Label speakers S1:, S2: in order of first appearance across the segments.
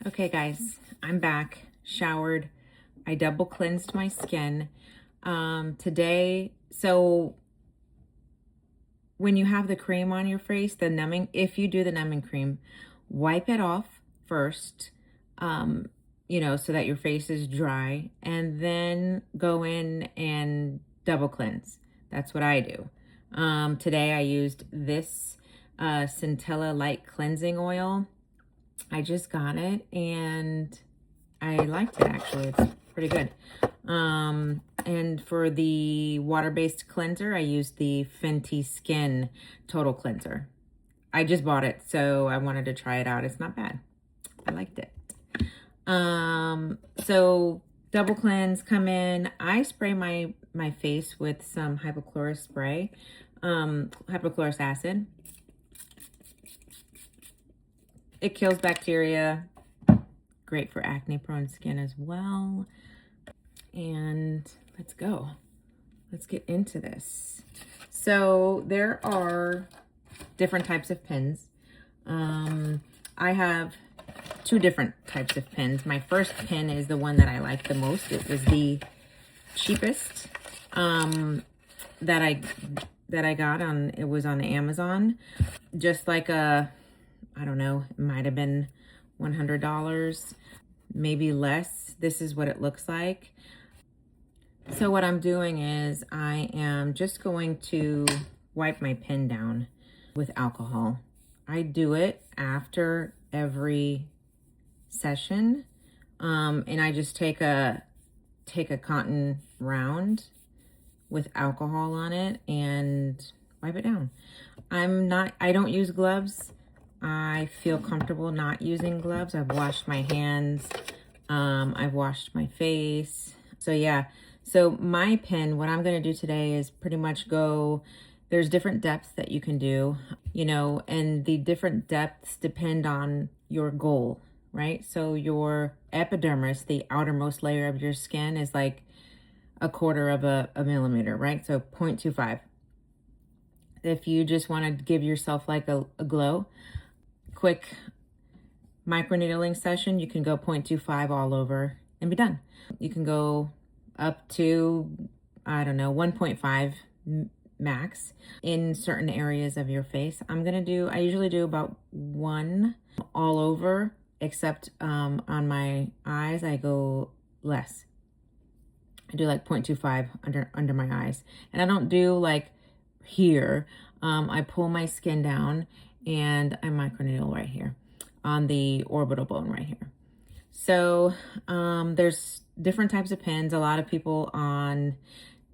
S1: Okay guys, I'm back, showered. I double cleansed my skin today. So when you have the cream on your face, the numbing, if you do the numbing cream, wipe it off first, so that your face is dry, and then go in and double cleanse. That's what I do. Today I used this Centella Light Cleansing Oil. I just got it and I liked it, actually. It's pretty good. And for the water-based cleanser, I used the Fenty Skin Total Cleanser. I just bought it, so I wanted to try it out. It's not bad. I liked it. So double cleanse, come in. I spray my face with some hypochlorous spray, hypochlorous acid. It kills bacteria. Great for acne prone skin as well. And let's go. Let's get into this. So there are different types of pins. I have two different types of pins. My first pin is the one that I like the most. It was the cheapest that I got on. It was on Amazon. Just like I don't know, it might have been $100, maybe less. This is what it looks like. So what I'm doing is I am just going to wipe my pin down with alcohol. I do it after every session, and I just take a cotton round with alcohol on it and wipe it down. I don't use gloves. I feel comfortable not using gloves. I've washed my hands. I've washed my face. So yeah. So my pin, what I'm going to do today is pretty much there's different depths that you can do, and the different depths depend on your goal, right? So your epidermis, the outermost layer of your skin, is like a quarter of a millimeter, right? So 0.25. If you just want to give yourself like a glow, quick microneedling session, you can go 0.25 all over and be done. You can go up to, I don't know, 1.5 max in certain areas of your face. I usually do about 1 all over, except on my eyes, I go less. I do like 0.25 under my eyes. And I don't do like here. I pull my skin down and I microneedle right here on the orbital bone right here. So there's different types of pins. A lot of people on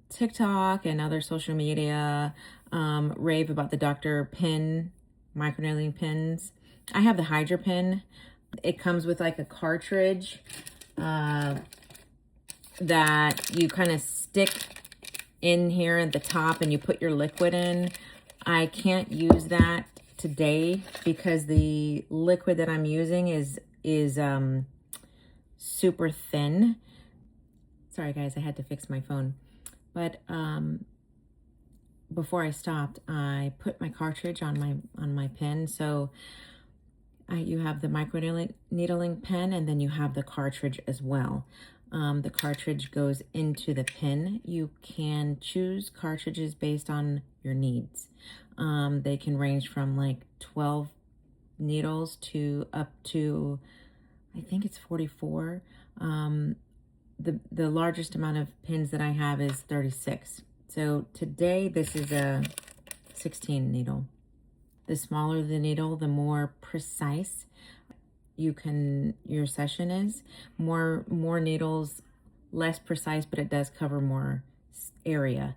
S1: TikTok and other social media rave about the Dr. Pin microneedling pins. I have the Hydra pin. It comes with like a cartridge that you kind of stick in here at the top and you put your liquid in. I can't use that today because the liquid that I'm using is super thin. Sorry guys, I had to fix my phone. But before I stopped, I put my cartridge on my pen. So you have the microneedling pen, and then you have the cartridge as well. The cartridge goes into the pin. You can choose cartridges based on your needs. They can range from like 12 needles to up to, I think it's 44. The largest amount of pins that I have is 36. So today this is a 16 needle. The smaller the needle, the more precise your session is. More needles, less precise, but it does cover more area.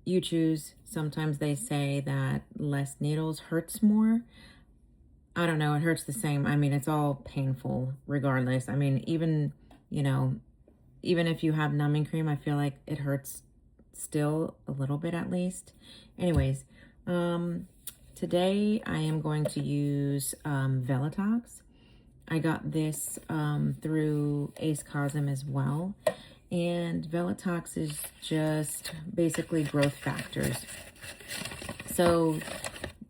S1: You choose. Sometimes they say that less needles hurts more. I don't know, it hurts the same. I mean, it's all painful regardless. I mean, even if you have numbing cream, I feel like it hurts still a little bit at least. Anyways, today I am going to use Velatox. I got this through Ace Cosm as well. And Velatox is just basically growth factors. So,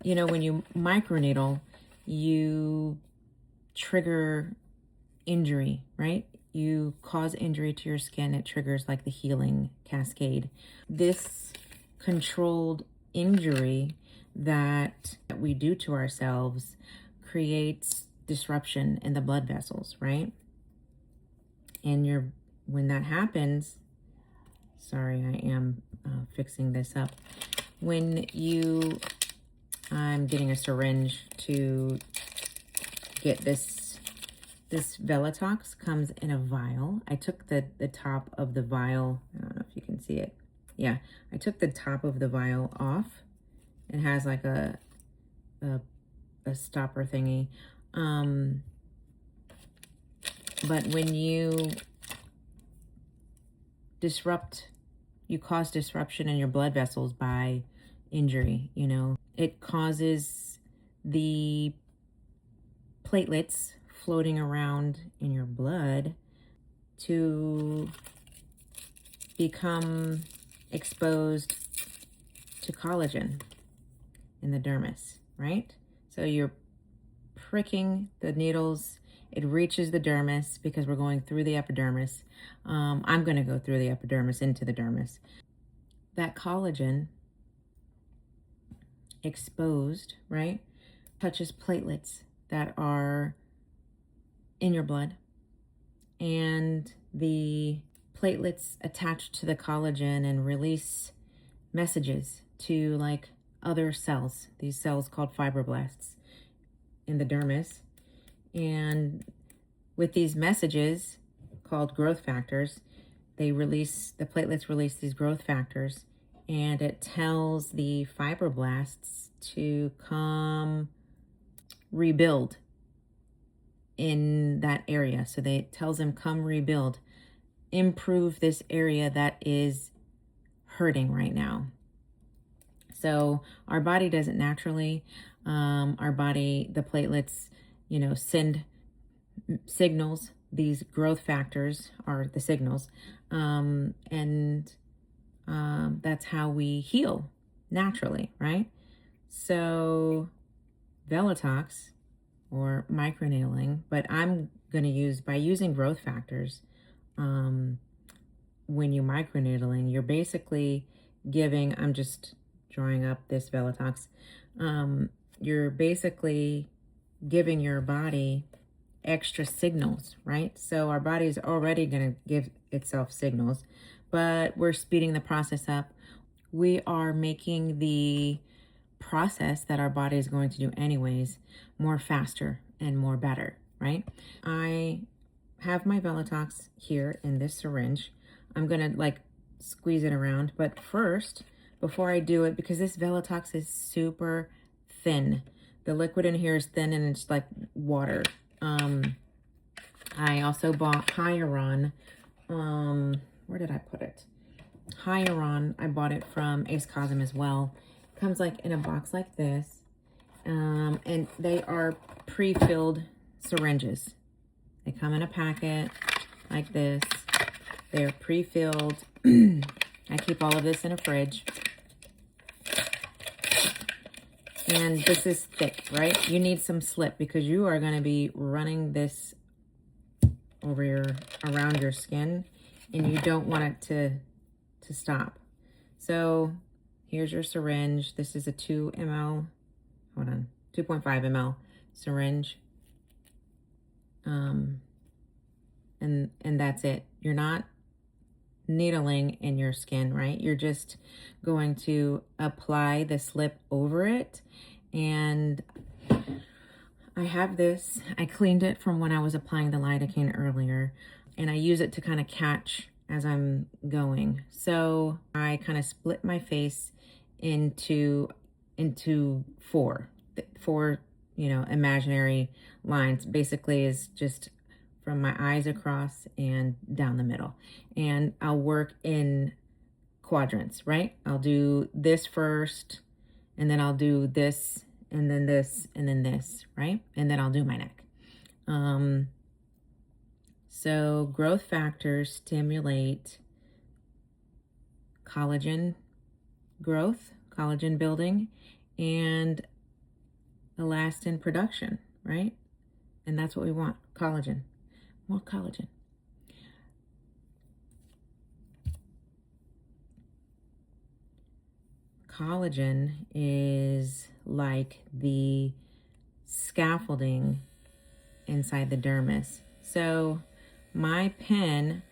S1: when you microneedle, you trigger injury, right? You cause injury to your skin, it triggers like the healing cascade. This controlled injury that we do to ourselves creates disruption in the blood vessels, right? And when that happens, sorry, I am fixing this up. I'm getting a syringe to get this Velatox comes in a vial. I took the top of the vial. I don't know if you can see it. Yeah, I took the top of the vial off. It has like a stopper thingy. But when you cause disruption in your blood vessels by injury, it causes the platelets floating around in your blood to become exposed to collagen in the dermis, right? So you're pricking the needles, it reaches the dermis because we're going through the epidermis. I'm going to go through the epidermis into the dermis. That collagen exposed, right, touches platelets that are in your blood, and the platelets attach to the collagen and release messages to like other cells, these cells called fibroblasts in the dermis. And with these messages called growth factors, the platelets release these growth factors, and it tells the fibroblasts to come rebuild in that area. So it tells them, come rebuild, improve this area that is hurting right now. So our body doesn't naturally, the platelets, send signals. These growth factors are the signals. That's how we heal naturally, right? So Velatox or microneedling, but I'm going to by using growth factors, when you're microneedling, you're basically giving, I'm just drawing up this Velatox, you're basically giving your body extra signals, right? So our body is already going to give itself signals, but we're speeding the process up. We are making the process that our body is going to do anyways more faster and more better, right? I have my Velatox here in this syringe. I'm gonna like squeeze it around, but first, before I do it, because this Velatox is super thin, the liquid in here is thin and it's like water. I also bought Hyaluron. Where did I put it? Hyaluron, I bought it from Ace Cosm as well. Comes like in a box like this, and they are pre-filled syringes. They come in a packet like this. They're pre-filled. I keep all of this in a fridge. And this is thick, right? You need some slip because you are going to be running this around your skin, and you don't want it to stop. So here's your syringe. This is a 2 ml, 2.5 ml syringe. And that's it. You're not needling in your skin, right? You're just going to apply the slip over it. And I have this. I cleaned it from when I was applying the lidocaine earlier, and I use it to kind of catch as I'm going. So I kind of split my face into four, imaginary lines. Basically is just from my eyes across and down the middle. And I'll work in quadrants, right? I'll do this first, and then I'll do this, and then this, and then this, right? And then I'll do my neck. So growth factors stimulate collagen growth, collagen building, and elastin production, right? And that's what we want, collagen, more collagen. Collagen is like the scaffolding inside the dermis. So my pen,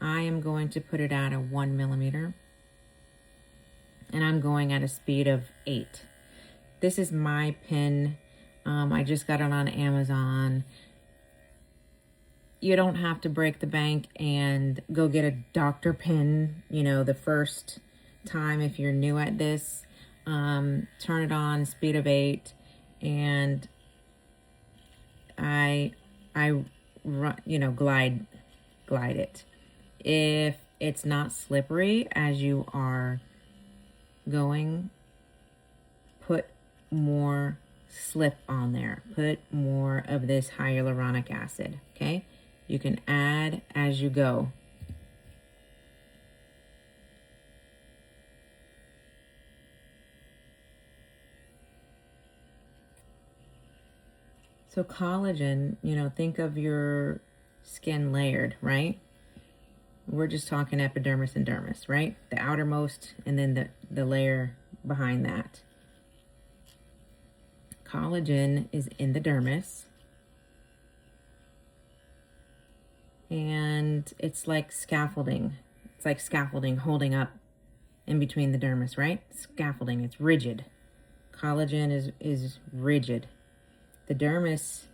S1: I am going to put it at a 1 millimeter, and I'm going at a speed of 8. This is my pen. I just got it on Amazon. You don't have to break the bank and go get a doctor pen, you know, the first time if you're new at this. Turn it on, speed of 8, and I run, you know, glide it. If it's not slippery as you are going, put more slip on there. Put more of this hyaluronic acid, okay? You can add as you go. So collagen, you know, think of your skin layered, right? We're just talking epidermis and dermis, right? The outermost and then the layer behind that. Collagen is in the dermis. And it's like scaffolding. It's like scaffolding holding up in between the dermis, right? Scaffolding, it's rigid. Collagen is rigid. The dermis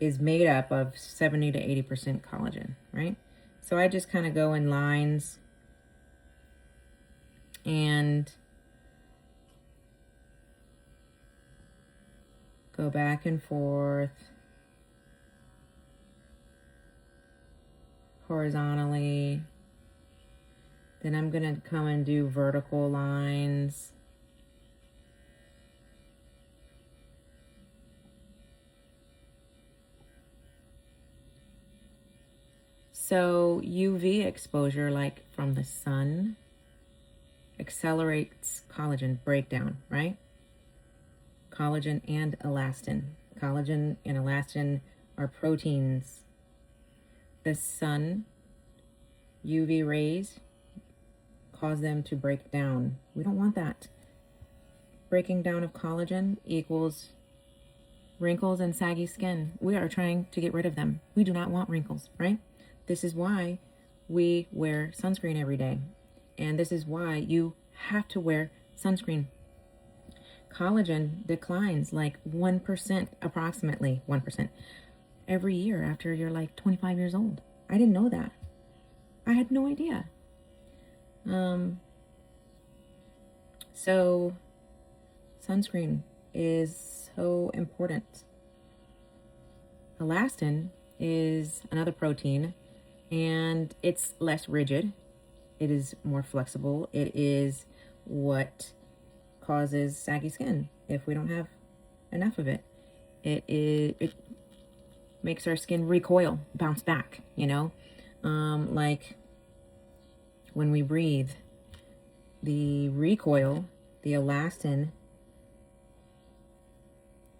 S1: is made up of 70 to 80% collagen, right? So I just kind of go in lines and go back and forth horizontally. Then I'm going to come and do vertical lines. So UV exposure, like from the sun, accelerates collagen breakdown, right? Collagen and elastin. Collagen and elastin are proteins. The sun, UV rays, cause them to break down. We don't want that. Breaking down of collagen equals wrinkles and saggy skin. We are trying to get rid of them. We do not want wrinkles, right? This is why we wear sunscreen every day. And this is why you have to wear sunscreen. Collagen declines like 1%, approximately 1%, every year after you're like 25 years old. I didn't know that. I had no idea. So sunscreen is so important. Elastin is another protein, and it's less rigid. It is more flexible. It is what causes saggy skin if we don't have enough of it. It makes our skin recoil, bounce back, you know? Like when we breathe, the recoil, the elastin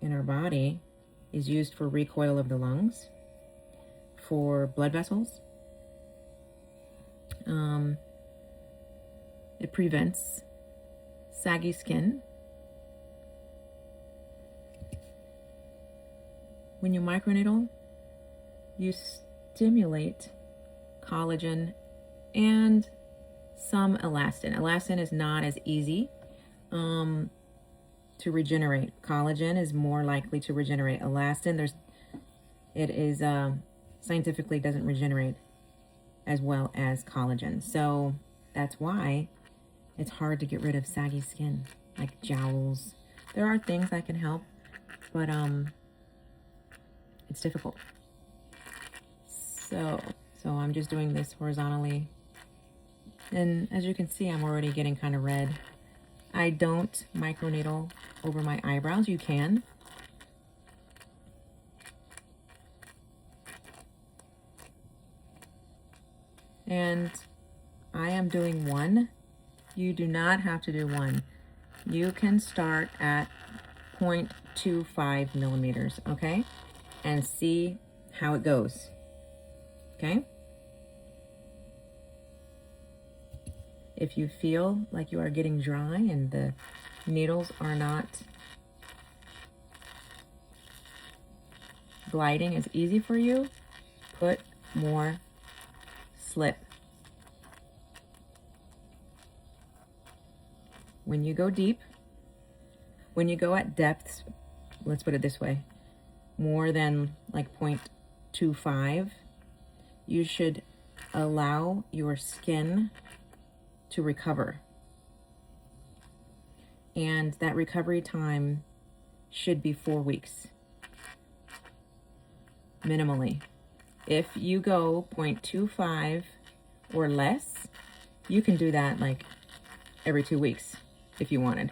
S1: in our body is used for recoil of the lungs, for blood vessels. It prevents saggy skin. When you microneedle, you stimulate collagen and some elastin. Elastin is not as easy to regenerate. Collagen is more likely to regenerate. Elastin, scientifically doesn't regenerate as well as collagen. So that's why it's hard to get rid of saggy skin, like jowls. There are things that can help, but it's difficult. So I'm just doing this horizontally. And as you can see, I'm already getting kind of red. I don't microneedle over my eyebrows. You can. And I am doing one. You do not have to do one. You can start at 0.25 millimeters, okay? And see how it goes, okay? If you feel like you are getting dry and the needles are not gliding as easy for you, put more slip. When you go deep, when you go at depths, let's put it this way, more than like 0.25, you should allow your skin to recover. And that recovery time should be 4 weeks, minimally. If you go 0.25 or less, you can do that like every 2 weeks if you wanted.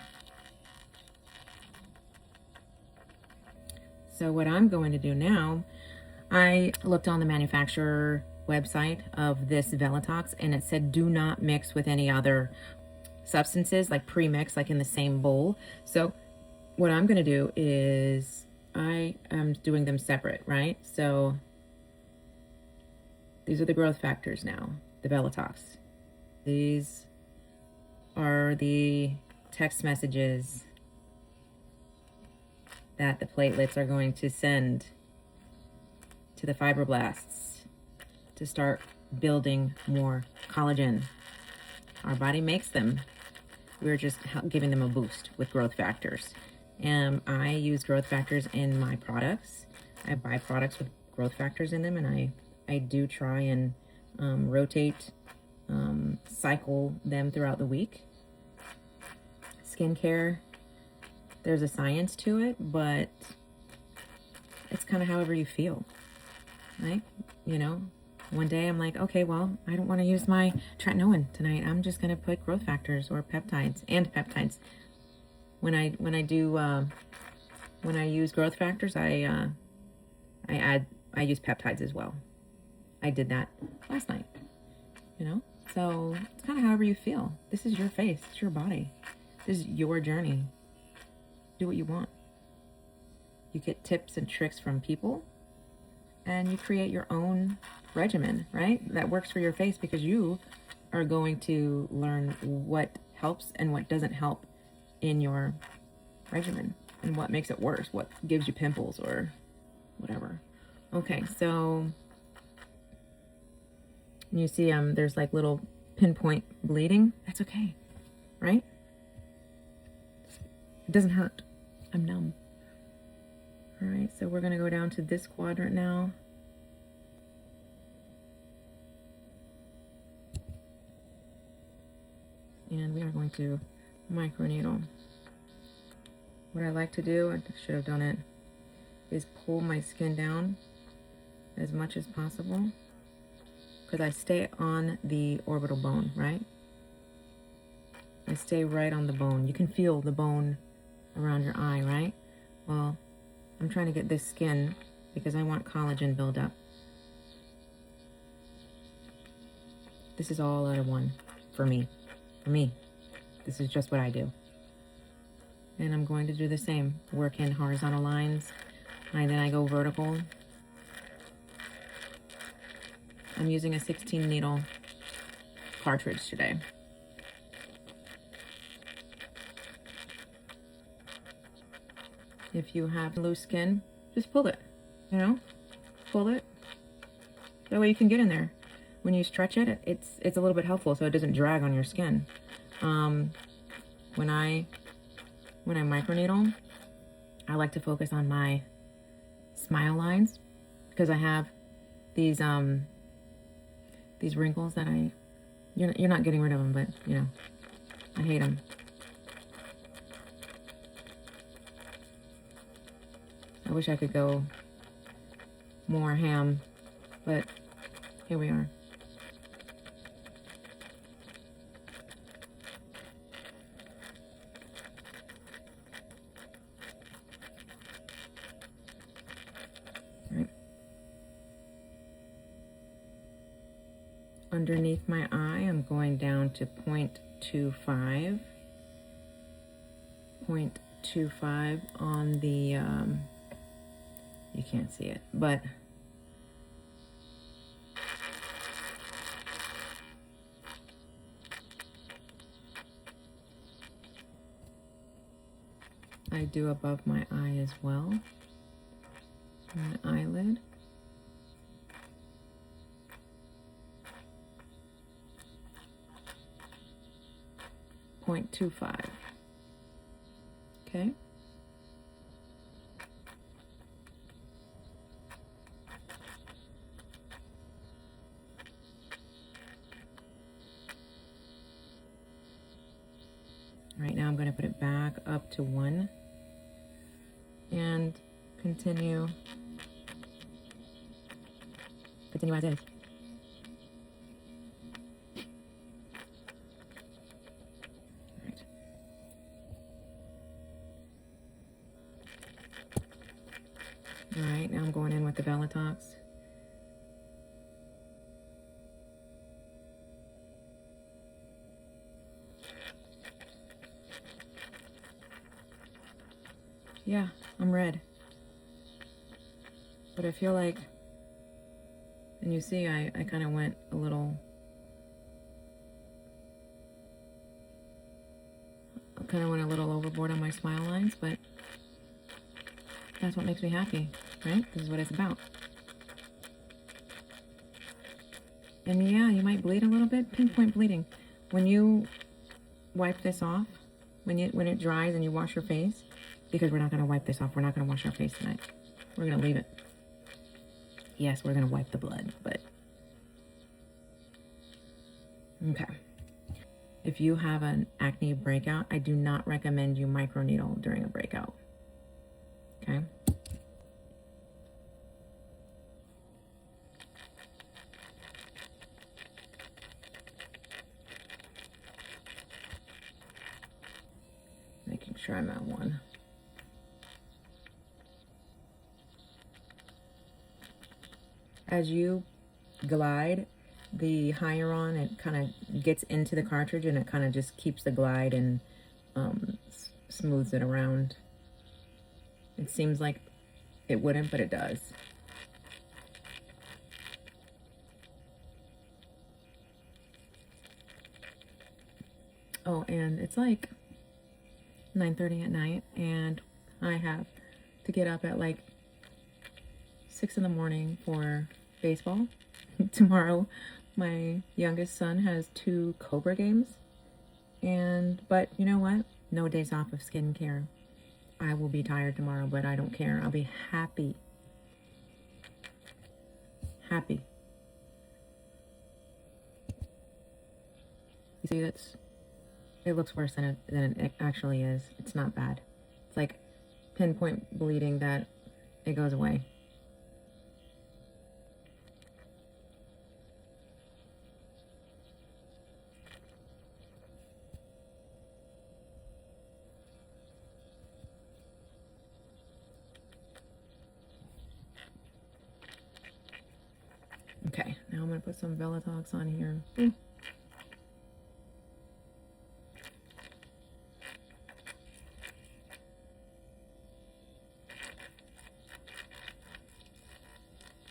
S1: So what I'm going to do now, I looked on the manufacturer website of this Velatox, and it said do not mix with any other substances, like pre-mix, like in the same bowl. So what I'm going to do is I am doing them separate, right? So these are the growth factors now, the Velatox. These are the text messages that the platelets are going to send to the fibroblasts to start building more collagen. Our body makes them. We're just giving them a boost with growth factors. And I use growth factors in my products. I buy products with growth factors in them, and I do try and rotate, cycle them throughout the week. Skincare, there's a science to it, but it's kind of however you feel, right? You know, one day I'm like, okay, well, I don't want to use my tretinoin tonight. I'm just going to put growth factors or peptides and peptides. When I use growth factors, I use peptides as well. I did that last night, you know? So it's kind of however you feel. This is your face, it's your body. This is your journey. Do what you want. You get tips and tricks from people, and you create your own regimen, right? That works for your face, because you are going to learn what helps and what doesn't help in your regimen, and what makes it worse, what gives you pimples or whatever. Okay, so you see there's like little pinpoint bleeding. That's okay, right? It doesn't hurt. I'm numb. All right, so we're gonna go down to this quadrant now. And we are going to microneedle. What I like to do, I should have done it, is pull my skin down as much as possible, because I stay on the orbital bone, right? I stay right on the bone. You can feel the bone around your eye, right? Well, I'm trying to get this skin because I want collagen buildup. This is all out of one for me. For me, this is just what I do. And I'm going to do the same. Work in horizontal lines, and then I go vertical. I'm using a 16 needle cartridge today. If you have loose skin, just pull it, you know, pull it. That way you can get in there. When you stretch it, it's a little bit helpful so it doesn't drag on your skin. When I microneedle, I like to focus on my smile lines, because I have these wrinkles that you're not getting rid of them, but you know, I hate them. I wish I could go more ham, but here we are. Right. Underneath my eye, I'm going down to 0.25, 0.25 on the, you can't see it, but I do above my eye as well, my eyelid. .25. Okay. Right now I'm going to put it back up to 1 and continue as is. Right. All right, now I'm going in with the Velatox. Yeah, I'm red. But I feel like, and you see I kind of went a little, overboard on my smile lines, but that's what makes me happy, right? This is what it's about. And yeah, you might bleed a little bit, pinpoint bleeding. When you wipe this off, when it dries and you wash your face, because we're not going to wipe this off, we're not going to wash our face tonight. We're going to leave it. Yes, we're going to wipe the blood, but okay. If you have an acne breakout, I do not recommend you microneedle during a breakout. Okay? Making sure I'm at 1. As you glide the hyaluron, it kind of gets into the cartridge and it kind of just keeps the glide and smooths it around. It seems like it wouldn't, but it does. Oh, and it's like 9:30 at night, and I have to get up at like 6 in the morning for baseball. Tomorrow, my youngest son has 2 Cobra games, but you know what? No days off of skincare. I will be tired tomorrow, but I don't care. I'll be happy. Happy. You see, it looks worse than it actually is. It's not bad. It's like pinpoint bleeding that it goes away. Okay, now I'm going to put some Velatox on here.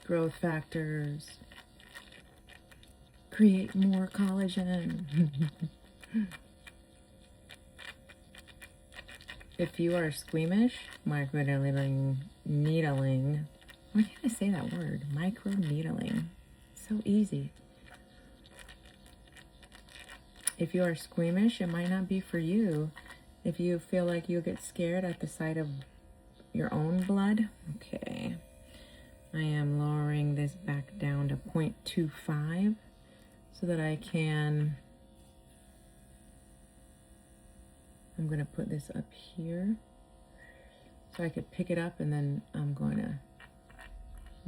S1: Growth factors. Create more collagen. If you are squeamish, microneedling. Why can't I say that word? Microneedling. So easy. If you are squeamish, it might not be for you. If you feel like you'll get scared at the sight of your own blood. Okay. I am lowering this back down to 0.25 so that I can, I'm going to put this up here so I could pick it up, and then I'm going to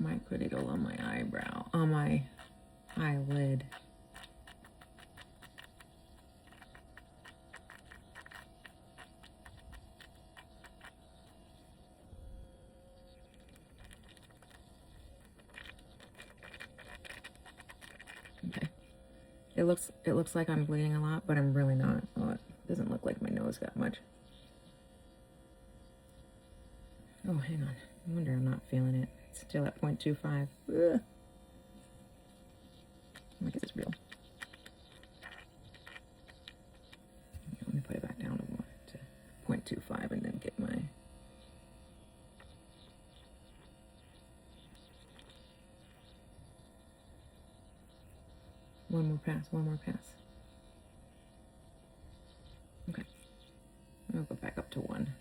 S1: microneedle on my eyebrow, on my eyelid. Okay. It looks like I'm bleeding a lot, but I'm really not. Oh, it doesn't look like my nose that much. Oh, hang on. I wonder I'm not feeling it. It's still at 0.25. Ugh. I guess it's real. Let me put it back down to 0.25 and then get my... One more pass, one more pass. Okay. I'll go back up to 1.